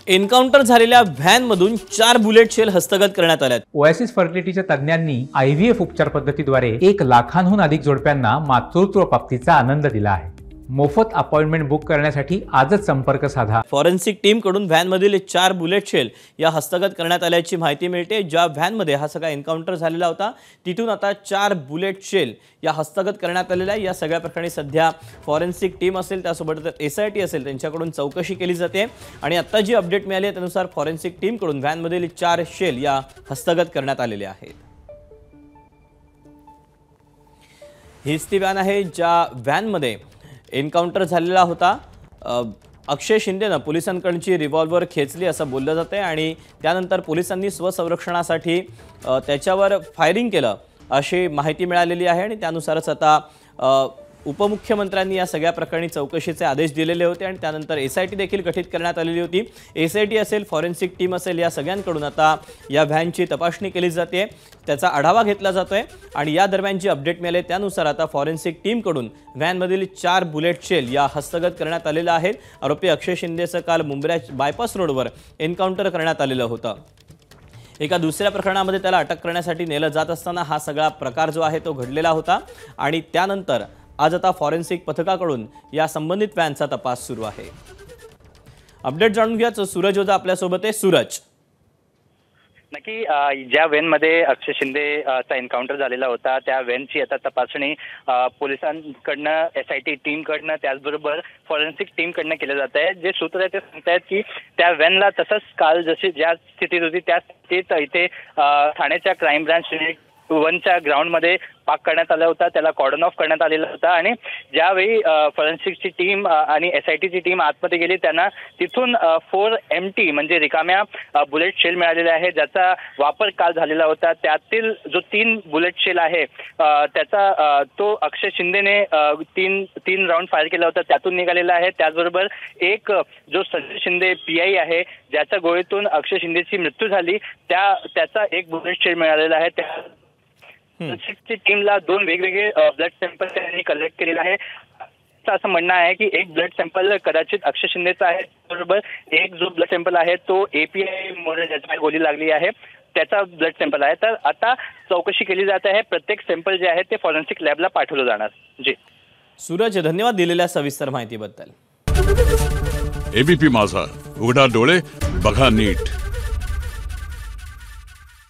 Encounter झालेल्या व्हॅनमधून 4 bullet shell हस्तगत करण्यात आल्यात। ओएसिस फर्टिलिटीच्या तज्ञांनी IVF उपचार पद्धतीद्वारे 1 लाखांहून अधिक जोडप्यांना मातृत्व प्राप्तीचा आनंद दिला आहे। मोफत अपॉइंटमेंट बुक करण्यासाठी आजच संपर्क साधा। फॉरेन्सिक टीम कडून व्हॅनमधील 4 बुलेट शेल या हस्तगत करण्यात आल्याची माहिती मिळते। ज्या व्हॅनमध्ये हा सगळा एन्काउंटर झालेला होता तिथून आता 4 बुलेट शेल या हस्तगत करण्यात आलेल्या या सगळ्या प्रकरणी सध्या फॉरेन्सिक टीम असेल त्यासोबत SIT असेल त्यांच्याकडून चौकशी केली जाते आणि आता जी अपडेट मिळाली आहे त्यानुसार फॉरेन्सिक टीम कडून व्हॅनमधील 4 शेल या हस्तगत करण्यात आलेले आहेत। हीच ती व्हॅन आहे ज्या व्हॅनमध्ये एन्काउंटर झालेला होता। अक्षय शिंदेने पोलिसांकडची रिव्हॉल्वर खेचली असं बोललं जाते आणि त्यानंतर पोलिसांनी स्वसंरक्षणासाठी त्याच्यावर फायरिंग केलं अशी माहिती मिळालेली आहे आणि त्यानुसारच आता उपमुख्यमंत्र्यांनी या सगळ्या प्रकरणी चौकशीचे आदेश दिलेले होते आणि त्यानंतर SIT देखील गठीत करण्यात आलेली होती। SIT असेल फॉरेन्सिक टीम असेल या सगळ्यांकडून आता या व्हॅनची तपासणी केली जाते, त्याचा आढावा घेतला जातोय आणि या दरम्यान जी अपडेट मिळाली त्यानुसार आता फॉरेन्सिक टीमकडून व्हॅनमधील 4 बुलेट शेल या हस्तगत करण्यात आलेल्या आहेत। आरोपी अक्षय शिंदेचं काल मुंब्रा बायपास रोडवर एन्काउंटर करण्यात आलेलं होतं। एका दुसऱ्या प्रकरणामध्ये त्याला अटक करण्यासाठी नेलं जात असताना हा सगळा प्रकार जो आहे तो घडलेला होता आणि त्यानंतर आज आता फॉरेन्सिक पथकाकडून या संबंधित व्हॅनचा तपास सुरू आहे। अपडेट जाणून घ्याच सूरज होता आपल्या सोबत आहे। सूरज, नक्की ज्या व्हॅनमध्ये अक्षय शिंदेचा एन्काउंटर झालेला होता त्या व्हॅनची आता तपासणी पोलिसांकडनं SIT टीमकडनं त्याचबरोबर फॉरेन्सिक टीमकडनं केलं जात आहे। जे सूत्र आहे ते सांगतायत की त्या व्हॅनला तसंच काल जशी ज्या स्थितीत होती त्या स्थितीत इथे ठाण्याच्या क्राईम ब्रांच 1च्या ग्राउंडमध्ये पार्क करण्यात आला होता, त्याला कॉर्डन ऑफ करण्यात आलेला होता आणि ज्यावेळी फॉरेन्सिकची टीम आणि SITची टीम आतमध्ये गेली त्यांना तिथून 4 empty म्हणजे रिकाम्या बुलेट शेल मिळालेले आहे ज्याचा वापर काल झालेला होता। त्यातील जो 3 बुलेट शेल आहे त्याचा तो अक्षय शिंदेने 3 राऊंड फायर केला होता त्यातून निघालेला आहे। त्याचबरोबर एक जो संजय शिंदे PI आहे ज्याच्या गोळीतून अक्षय शिंदेची मृत्यू झाली त्याचा एक बुलेट शेल मिळालेला आहे। त्या फॉरेन्सिकची टीमला 2 वेगवेगळे ब्लड सॅम्पल त्यांनी कलेक्ट केलेला आहे। असं म्हणणं आहे की एक ब्लड सॅम्पल कदाचित अक्षय शिंदेचा आहे, बरोबर एक जो ब्लड सॅम्पल आहे तो API मुळे ज्याच्या गोळी लागली आहे त्याचा ब्लड सॅम्पल आहे। तर आता चौकशी केली जात आहे, प्रत्येक सॅम्पल जे आहे ते फॉरेन्सिक लॅबला पाठवलं जाणार। जी सूरज, धन्यवाद दिलेल्या सविस्तर माहितीबद्दल। ABP माझा, उघडा डोळे बघा नीट।